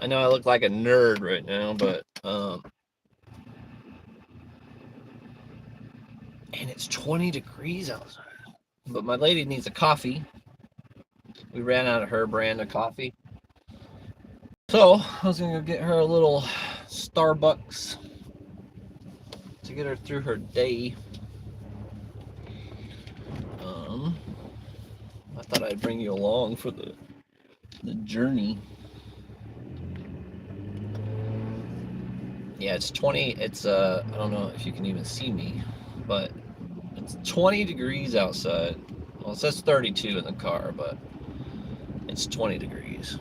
I know I look like a nerd right now, but and it's 20 degrees outside. But my lady needs a coffee. We ran out of her brand of coffee. So I was gonna go get her a little Starbucks to get her through her day. I thought I'd bring you along for the journey. Yeah, it's 20. It's I don't know if you can even see me, but it's 20 degrees outside. Well, it says 32 in the car, but it's 20 degrees.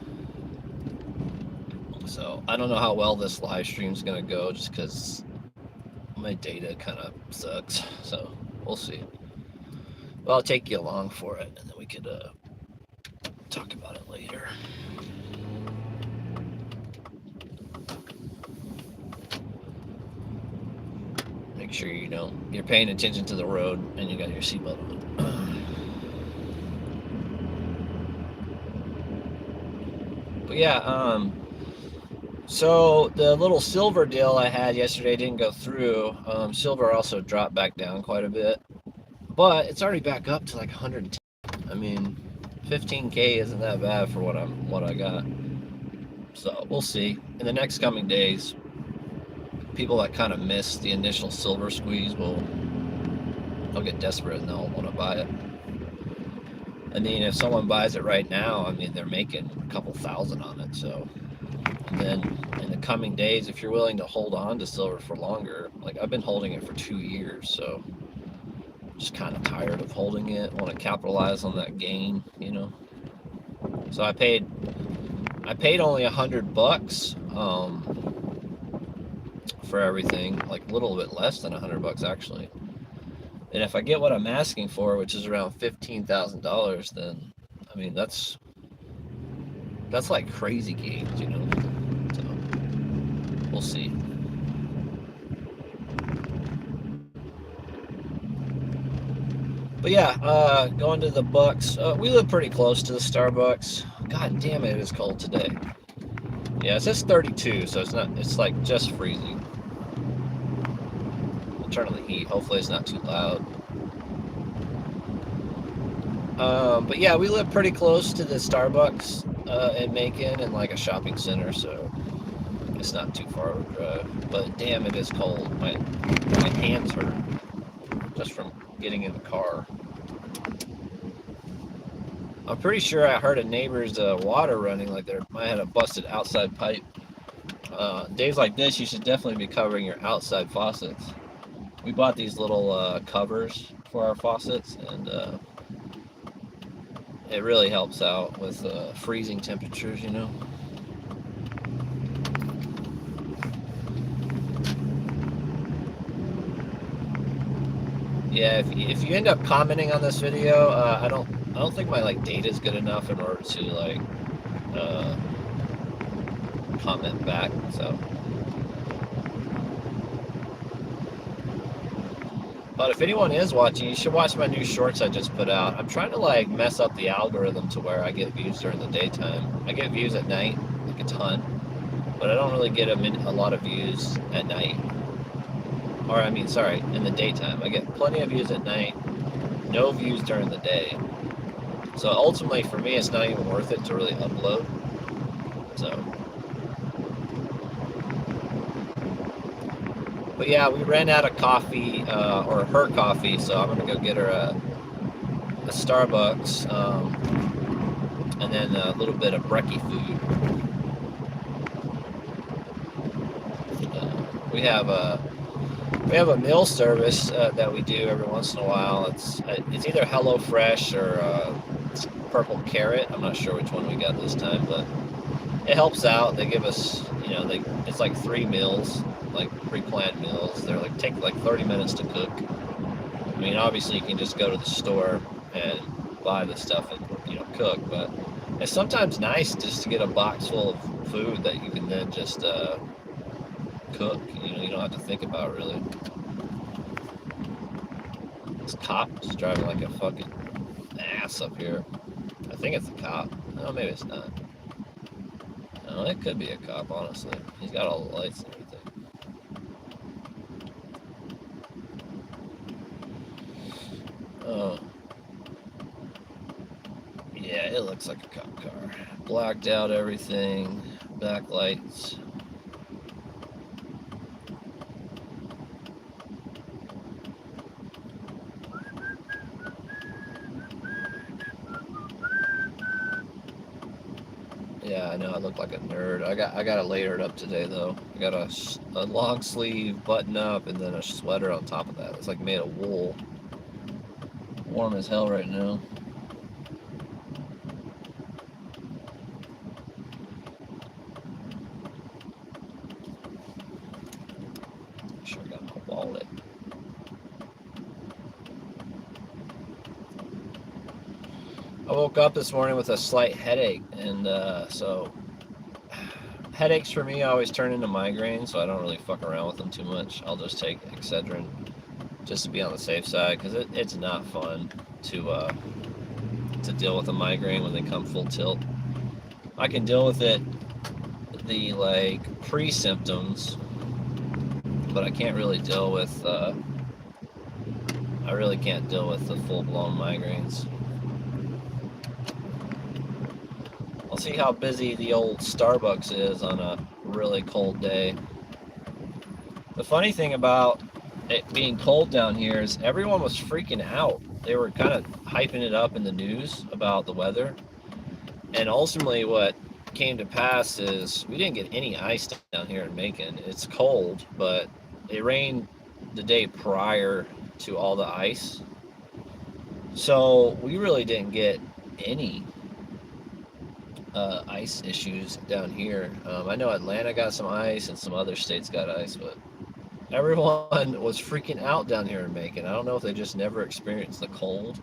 So I don't know how well this live stream is gonna go, just because my data kind of sucks. So we'll see. Well, I'll take you along for it, and then we could talk about it later. Make sure you're paying attention to the road and you got your seatbelt on. But yeah, so the little silver deal I had yesterday didn't go through. Silver also dropped back down quite a bit, but it's already back up to like 110. I mean, 15K isn't that bad for what I got. So we'll see in the next coming days. People that kind of miss the initial silver squeeze they'll get desperate and they'll want to buy it. And then if someone buys it right now, I mean, they're making a couple thousand on it. So, and then in the coming days, if you're willing to hold on to silver for longer, like I've been holding it for 2 years, so I'm just kind of tired of holding it. Want to capitalize on that gain, So I paid only $100 for everything, like a little bit less than $100 actually. And if I get what I'm asking for, which is around $15,000, then I mean that's like crazy gains, So we'll see. But yeah, going to the Bucks. We live pretty close to the Starbucks. God damn it, it's cold today. Yeah, it says 32, so it's not. It's like just freezing. I'll turn on the heat. Hopefully, it's not too loud. But yeah, we live pretty close to the Starbucks in Macon and like a shopping center, so it's not too far of a drive. But damn, it is cold. My hands hurt just from getting in the car. I'm pretty sure I heard a neighbor's water running, like they might have a busted outside pipe. Days like this, you should definitely be covering your outside faucets. We bought these little covers for our faucets, and it really helps out with freezing temperatures, Yeah, if you end up commenting on this video, I don't think my data is good enough in order to comment back. So, but if anyone is watching, you should watch my new shorts I just put out. I'm trying to mess up the algorithm to where I get views during the daytime. I get views at night, like a ton, but I don't really get a lot of views at night. Or I mean, sorry, in the daytime. I get plenty of views at night, no views during the day. So ultimately, for me, it's not even worth it to really upload. So, but yeah, we ran out of coffee, or her coffee, so I'm gonna go get her a Starbucks, and then a little bit of brekkie food. We have a meal service that we do every once in a while. It's either HelloFresh or Purple Carrot. I'm not sure which one we got this time, but it helps out. They give us, it's like 3 meals, like pre-planned meals. They're take 30 minutes to cook. I mean, obviously you can just go to the store and buy the stuff and cook, but it's sometimes nice just to get a box full of food that you can then just cook. You don't have to think about it really. This cop is driving like a fucking ass up here. I think it's a cop. No, maybe it's not. I don't Oh, it could be a cop, honestly. He's got all the lights and everything. Oh, yeah, it looks like a cop car. Blacked out everything, backlights. Yeah, I know I look like a nerd. I got it layered up today though. I got a long sleeve button up and then a sweater on top of that. It's like made of wool. Warm as hell right now. Make sure I got my wallet. I woke up this morning with a slight headache, and so headaches for me always turn into migraines, so I don't really fuck around with them too much. I'll just take Excedrin just to be on the safe side because it's not fun to deal with a migraine when they come full tilt. I can deal with it, the like pre-symptoms, but I can't really deal with. I really can't deal with the full-blown migraines. I'll see how busy the old Starbucks is on a really cold day. The funny thing about it being cold down here is everyone was freaking out. They were kind of hyping it up in the news about the weather. And ultimately, what came to pass is we didn't get any ice down here in Macon. It's cold, but it rained the day prior to all the ice. So we really didn't get any ice issues down here. I know Atlanta got some ice and some other states got ice, but everyone was freaking out down here in Macon. I don't know if they just never experienced the cold.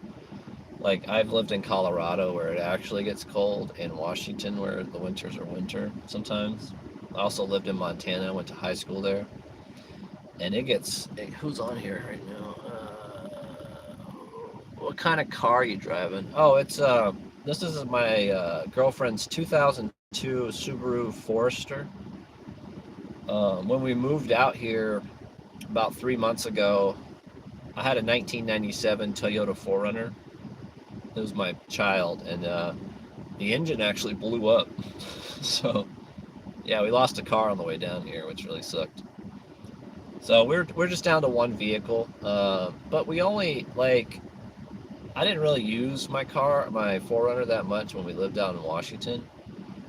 Like, I've lived in Colorado where it actually gets cold, and Washington where the winters are winter sometimes. I also lived in Montana, went to high school there, and it gets. Hey, who's on here right now? What kind of car are you driving? Oh, it's this is my girlfriend's 2002 Subaru Forester. When we moved out here about 3 months ago, I had a 1997 Toyota 4Runner. It was my child, and the engine actually blew up. So yeah, we lost a car on the way down here, which really sucked. So we're just down to one vehicle, but we only like I didn't really use my 4Runner that much when we lived out in Washington.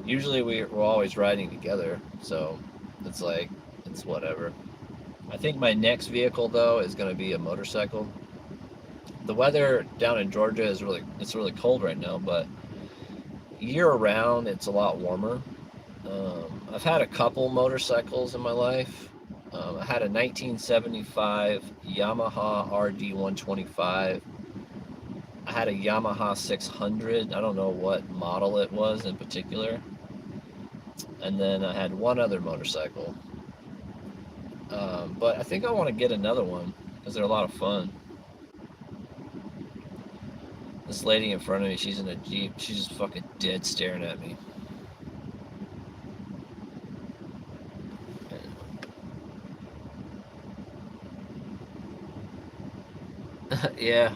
Usually we're always riding together, so it's like it's whatever. I think my next vehicle though is going to be a motorcycle. The weather down in Georgia is really cold right now, but year round it's a lot warmer. I've had a couple motorcycles in my life. I had a 1975 Yamaha RD125. I had a Yamaha 600. I don't know what model it was in particular. And then I had one other motorcycle. But I think I want to get another one because they're a lot of fun. This lady in front of me, she's in a Jeep. She's just fucking dead staring at me. Yeah.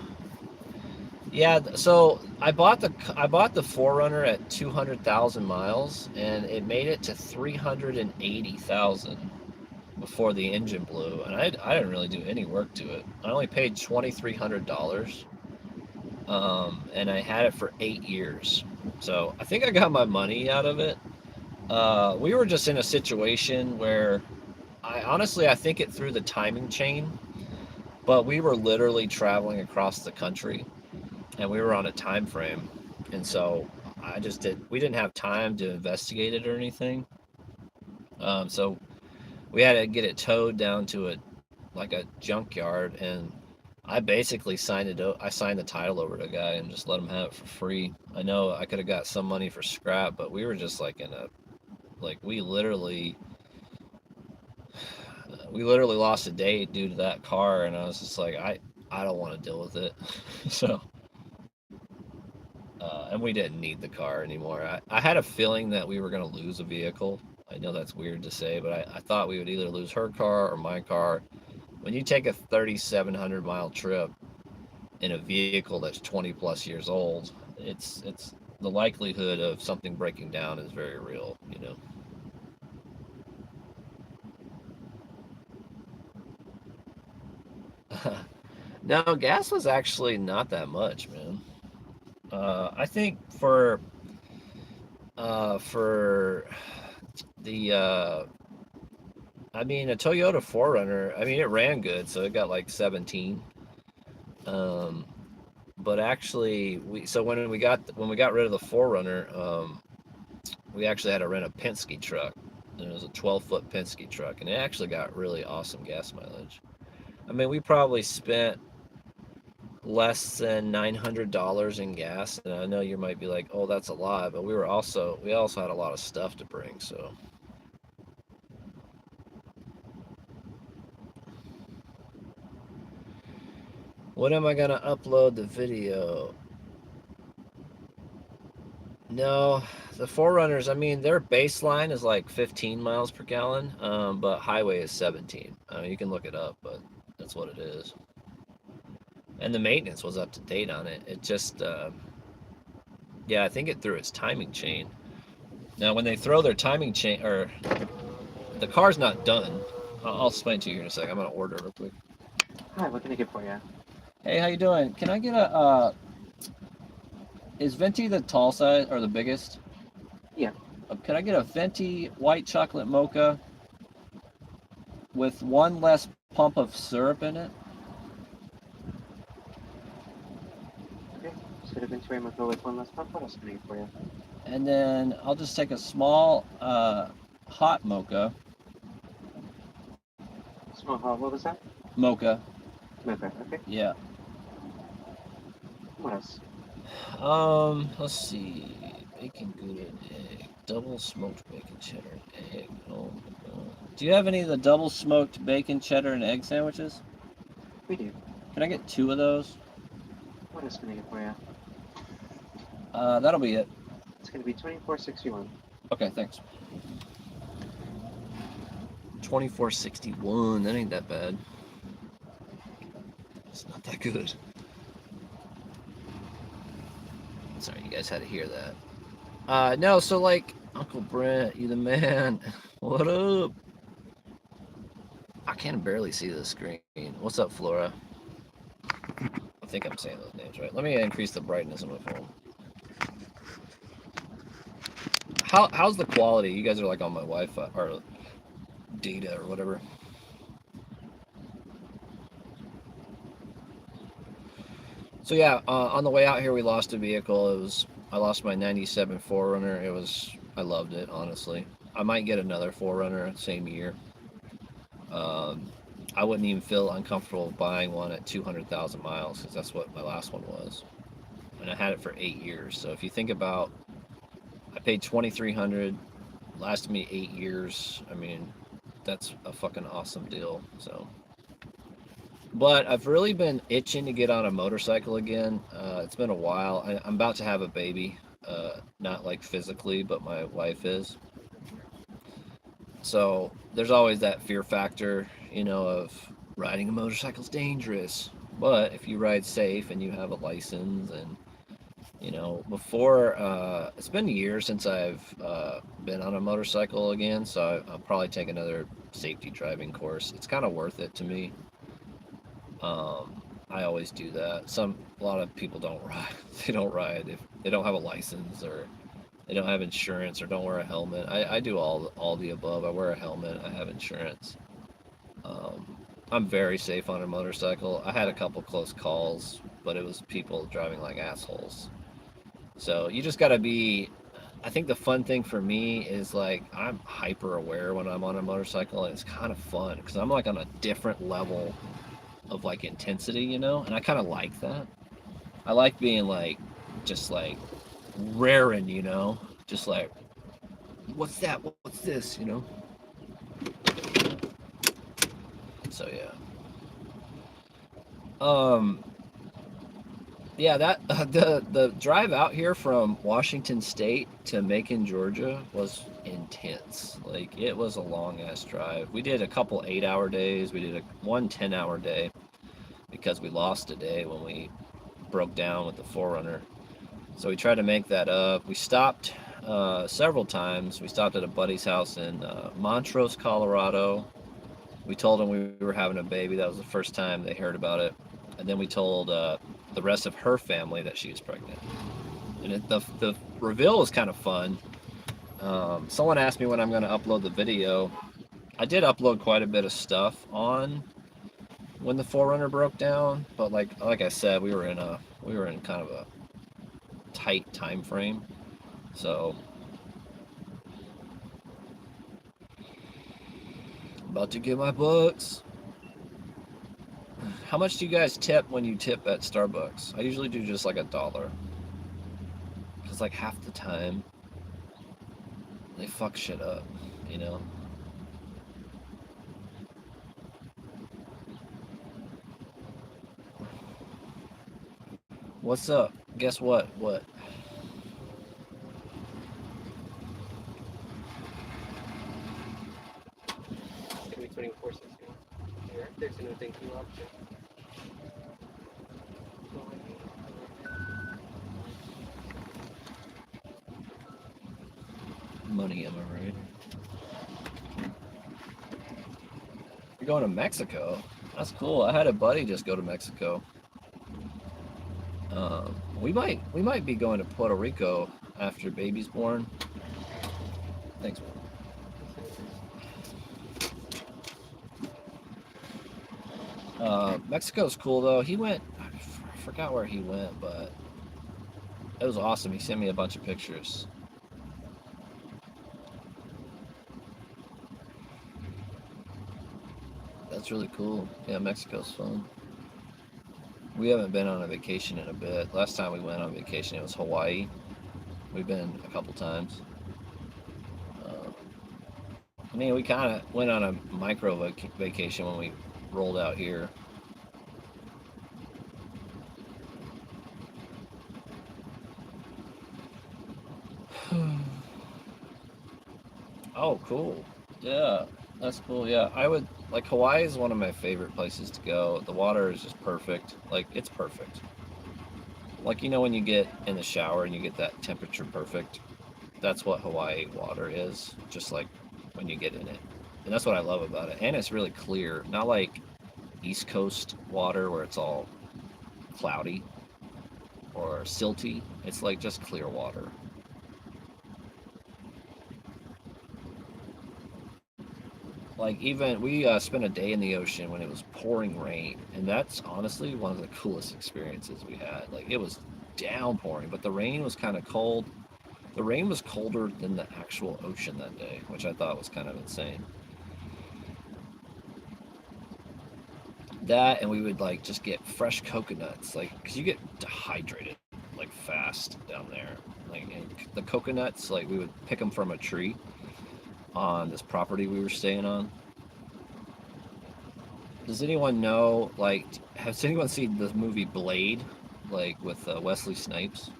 Yeah, so I bought the 4Runner at 200,000 miles, and it made it to 380,000 before the engine blew, and I didn't really do any work to it. I only paid $2,300, and I had it for 8 years. So I think I got my money out of it. We were just in a situation where I think it threw the timing chain, but we were literally traveling across the country and we were on a time frame, and so we didn't have time to investigate it or anything. So we had to get it towed down to a junkyard, and I basically I signed the title over to a guy and just let him have it for free. I know I could have got some money for scrap, but we were just like we literally lost a day due to that car, and I was just like I don't want to deal with it. So and we didn't need the car anymore. I had a feeling that we were going to lose a vehicle. I know that's weird to say, but I thought we would either lose her car or my car. When you take a 3,700 mile trip in a vehicle that's 20 plus years old, it's the likelihood of something breaking down is very real, you know. No, gas was actually not that much, man. I think for the I mean a Toyota 4Runner, I mean it ran good, so it got like 17. Um, but actually, when we got rid of the 4Runner, we actually had to rent a Penske truck. And it was a 12-foot Penske truck, and it actually got really awesome gas mileage. I mean, we probably spent less than $900 in gas, and I know you might be like, "Oh, that's a lot," but we also had a lot of stuff to bring. So, when am I gonna upload the video? No, the 4Runners. I mean, their baseline is like 15 miles per gallon, but highway is 17. You can look it up, but that's what it is. And the maintenance was up to date on it. It just, yeah, I think it threw its timing chain. Now, when they throw their timing chain, or the car's not done. I'll explain to you here in a second. I'm gonna order real quick. Hi, what can I get for you? Hey, how you doing? Can I get a is venti the tall size or the biggest? Yeah. Can I get a venti white chocolate mocha with one less pump of syrup in it? Okay. Should have been trying to go with one last pump. What else can I get for you? And then I'll just take a small hot mocha. Small hot. What was that? Mocha. Mocha. Okay. Yeah. What else? Let's see. Bacon Gouda and egg. Double smoked bacon cheddar and egg. Oh my god. Do you have any of the double smoked bacon cheddar and egg sandwiches? We do. Can I get 2 of those? What else can I get for you? That'll be it. It's gonna be 24.61. Okay, thanks. 24.61. That ain't that bad. It's not that good. Sorry, you guys had to hear that. No, so like, Uncle Brent, you the man. What up? I can barely see the screen. What's up, Flora? I think I'm saying those names right. Let me increase the brightness on my phone. How's the quality? You guys are like on my Wi-Fi or data or whatever. So yeah, on the way out here, we lost a vehicle. I lost my '97 4Runner. I loved it, honestly. I might get another 4Runner same year. Um, I wouldn't even feel uncomfortable buying one at 200,000 miles because that's what my last one was, and I had it for 8 years. So if you think about, I paid 2,300, lasted me 8 years. I mean, that's a fucking awesome deal. So. But I've really been itching to get on a motorcycle again. It's been a while. I'm about to have a baby. Not like physically, but my wife is. So there's always that fear factor, of riding a motorcycle is dangerous. But if you ride safe and you have a license and, before, it's been years since I've been on a motorcycle again. So I'll probably take another safety driving course. It's kind of worth it to me. I always do that. A lot of people don't ride. They don't ride if they don't have a license or they don't have insurance or don't wear a helmet. I do all the above. I wear a helmet. I have insurance. I'm very safe on a motorcycle. I had a couple close calls, but it was people driving like assholes. So you just gotta be. I think the fun thing for me is like I'm hyper aware when I'm on a motorcycle, and it's kind of fun because I'm like on a different level of like intensity, and I kind of like that. I like being like just like raring, just like what's that? What's this? So yeah. Yeah, that the drive out here from Washington State to Macon, Georgia was intense. Like it was a long ass drive. We did a couple 8-hour days. We did one 10-hour day because we lost a day when we broke down with the Forerunner. So we tried to make that up. We stopped several times. We stopped at a buddy's house in Montrose, Colorado. We told him we were having a baby. That was the first time they heard about it. And then we told the rest of her family that she was pregnant. And the reveal was kind of fun. Someone asked me when I'm going to upload the video. I did upload quite a bit of stuff on when the Forerunner broke down, but like I said, we were in kind of a tight time frame. So about to get my bucks. How much do you guys tip when you tip at Starbucks? I usually do just like $1. Because like half the time they fuck shit up, you know? What's up? Guess what? What? It's gonna be 24/6. Here, there's a new thank you option. Money, am I right? You're going to Mexico? That's cool. I had a buddy just go to Mexico. We might be going to Puerto Rico after baby's born. Thanks. Mexico's cool though. He went. I forgot where he went, but it was awesome. He sent me a bunch of pictures. That's really cool. Yeah, Mexico's fun. We haven't been on a vacation in a bit. Last time we went on vacation, it was Hawaii. We've been a couple times. I mean, we kind of went on a micro vacation when we rolled out here. Oh, cool. Yeah, that's cool. Yeah, I would like Hawaii is one of my favorite places to go. The water is just perfect. Like it's perfect. Like you know when you get in the shower and you get that temperature perfect. That's what Hawaii water is. Just like when you get in it. And that's what I love about it. And it's really clear. Not like East Coast water where it's all cloudy or silty. It's like just clear water. Like even we spent a day in the ocean when it was pouring rain, and that's honestly one of the coolest experiences we had. Like it was downpouring, but the rain was kind of cold. The rain was colder than the actual ocean that day, which I thought was kind of insane. That and we would like just get fresh coconuts, like because you get dehydrated like fast down there. Like and the coconuts, like we would pick them from a tree on this property we were staying on. Does anyone know, like, has anyone seen the movie Blade, like with Wesley Snipes?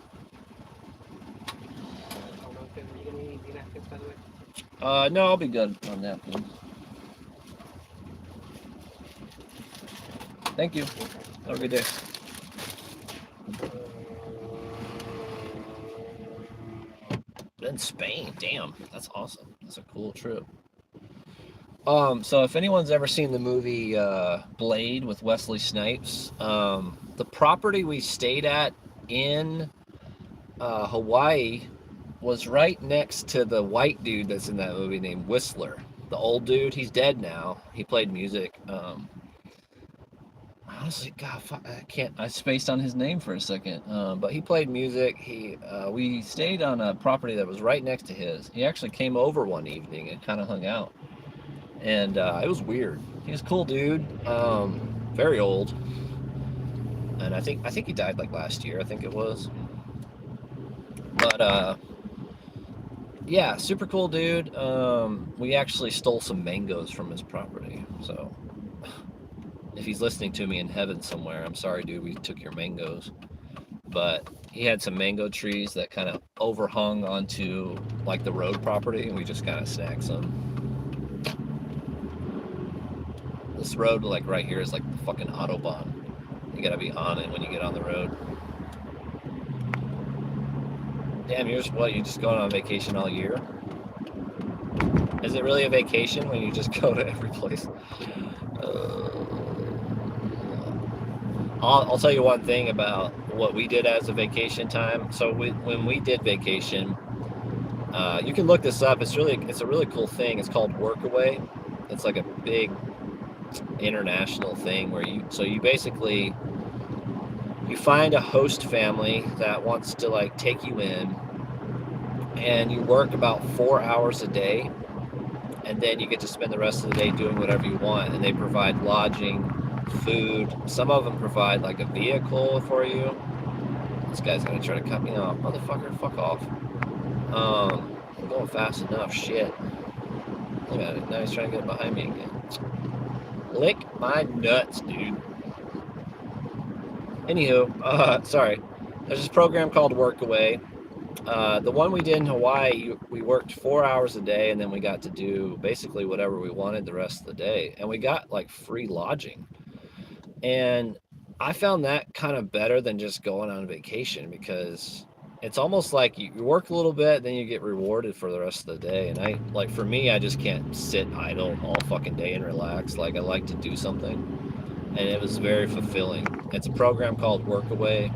No, I'll be good on that one. Thank you. Have a good day. In Spain, damn, that's awesome. That's a cool trip. So if anyone's ever seen the movie Blade with Wesley Snipes, the property we stayed at in Hawaii was right next to the white dude that's in that movie named Whistler. The old dude, he's dead now. He played music. Honestly, God, I can't. I spaced on his name for a second. But he played music. We stayed on a property that was right next to his. He actually came over one evening and kind of hung out, and it was weird. He was a cool dude. Very old, and I think he died like last year. I think it was. But yeah, super cool dude. We actually stole some mangoes from his property. So if he's listening to me in heaven somewhere, I'm sorry, dude. We took your mangoes. but he had some mango trees that kind of overhung onto like the road property, and we just kind of snagged some. This road, like right here, is like the fucking Autobahn. You gotta be on it when you get on the road. Damn, you're just going on vacation all year? Is it really a vacation when you just go to every place? I'll tell you one thing about what we did as a vacation time. So when we did vacation, you can look this up. It's a really cool thing. It's called Workaway. It's like a big international thing where you basically you find a host family that wants to like take you in, and you work about 4 hours a day, and then you get to spend the rest of the day doing whatever you want, and they provide lodging, food. Some of them provide like a vehicle for you. This guy's gonna try to cut me off. Motherfucker, fuck off. I'm going fast enough. Shit. Look at it. Now he's trying to get behind me again. Lick my nuts, dude. Anywho, sorry. There's this program called Workaway. The one we did in Hawaii, we worked 4 hours a day, and then we got to do basically whatever we wanted the rest of the day. And we got like free lodging. And I found that kind of better than just going on vacation, because it's almost like you work a little bit, then you get rewarded for the rest of the day. And for me, I just can't sit idle all fucking day and relax. Like, I like to do something. And it was very fulfilling. It's a program called Workaway.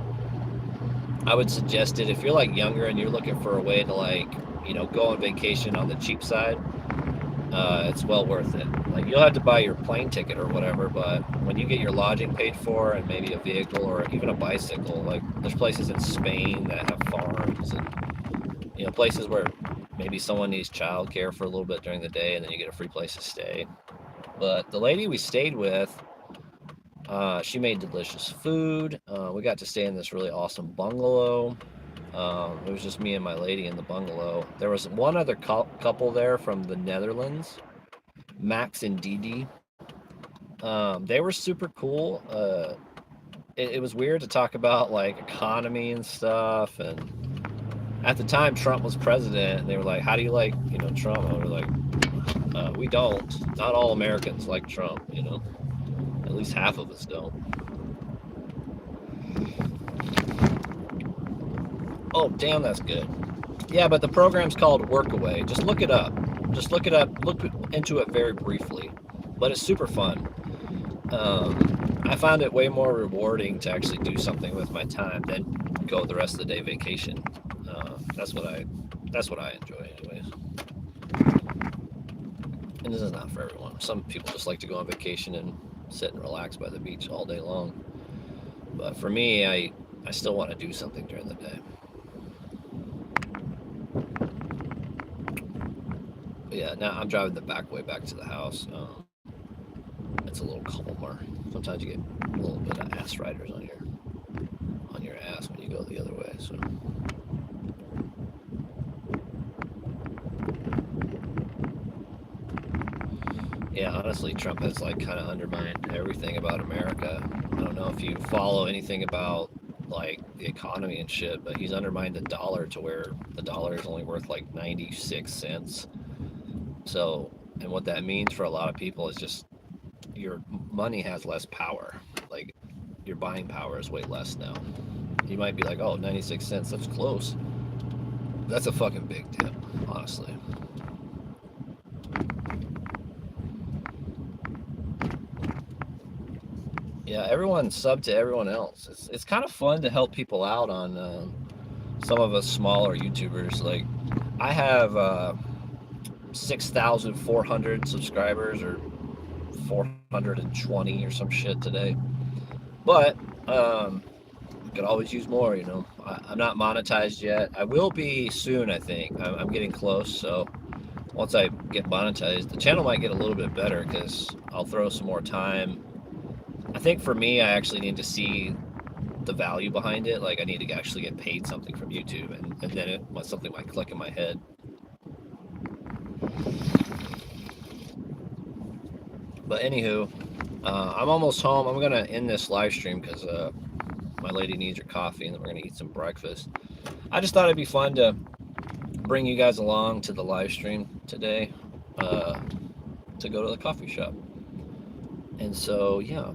I would suggest it if you're like younger and you're looking for a way to like, go on vacation on the cheap side. It's well worth it. Like, you'll have to buy your plane ticket or whatever, but when you get your lodging paid for and maybe a vehicle or even a bicycle, like there's places in Spain that have farms and places where maybe someone needs childcare for a little bit during the day, and then you get a free place to stay. But the lady we stayed with, she made delicious food. We got to stay in this really awesome bungalow. It was just me and my lady in the bungalow. There was one other couple there from the Netherlands, Max and Didi. They were super cool. It was weird to talk about like economy and stuff. And at the time, Trump was president, and they were like, "How do you like, Trump?" And we were like, "We don't. Not all Americans like Trump. At least half of us don't." Oh, damn, that's good. Yeah, but the program's called Workaway. Just look it up. Look into it very briefly. But it's super fun. I found it way more rewarding to actually do something with my time than go the rest of the day vacation. That's what I enjoy, anyways. And this is not for everyone. Some people just like to go on vacation and sit and relax by the beach all day long. But for me, I still want to do something during the day. But yeah, now I'm driving the back way back to the house. It's a little calmer. Sometimes you get a little bit of ass riders on your ass when you go the other way. So. Yeah, honestly, Trump has like kind of undermined everything about America. I don't know if you follow anything about like the economy and shit, but he's undermined the dollar to where the dollar is only worth like 96 cents. So, and what that means for a lot of people is just your money has less power. Like, your buying power is way less now. You might be like, oh, 96 cents, that's close. That's a fucking big dip, honestly. Yeah, everyone sub to everyone else. It's kind of fun to help people out on some of us smaller YouTubers. Like, I have 6,400 subscribers, or 420 or some shit today. But we could always use more, I'm not monetized yet. I will be soon, I think. I'm getting close, so once I get monetized, the channel might get a little bit better because I'll throw some more time. I think for me, I actually need to see the value behind it. Like, I need to actually get paid something from YouTube, and then something might click in my head. But anywho, I'm almost home. I'm gonna end this live stream because My lady needs her coffee, and then we're gonna eat some breakfast. I just thought it'd be fun to bring you guys along to the live stream today, to go to the coffee shop. And so, yeah.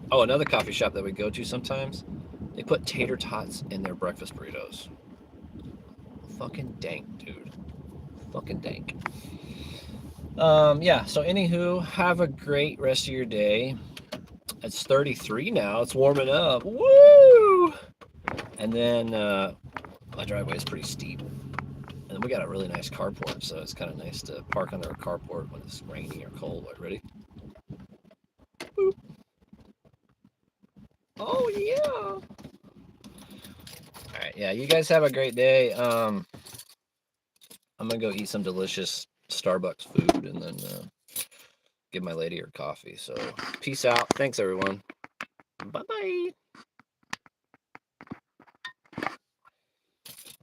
Oh, another coffee shop that we go to sometimes, they put tater tots in their breakfast burritos. Fucking dank, dude. Fucking dank. Yeah, so anywho, have a great rest of your day. It's 33 now. It's warming up. Woo! And then my driveway is pretty steep. And we got a really nice carport, so it's kind of nice to park under a carport when it's rainy or cold. Ready? Boop. Oh, yeah. All right, yeah, you guys have a great day. I'm going to go eat some delicious Starbucks food and then give my lady her coffee. So peace out. Thanks, everyone. Bye-bye.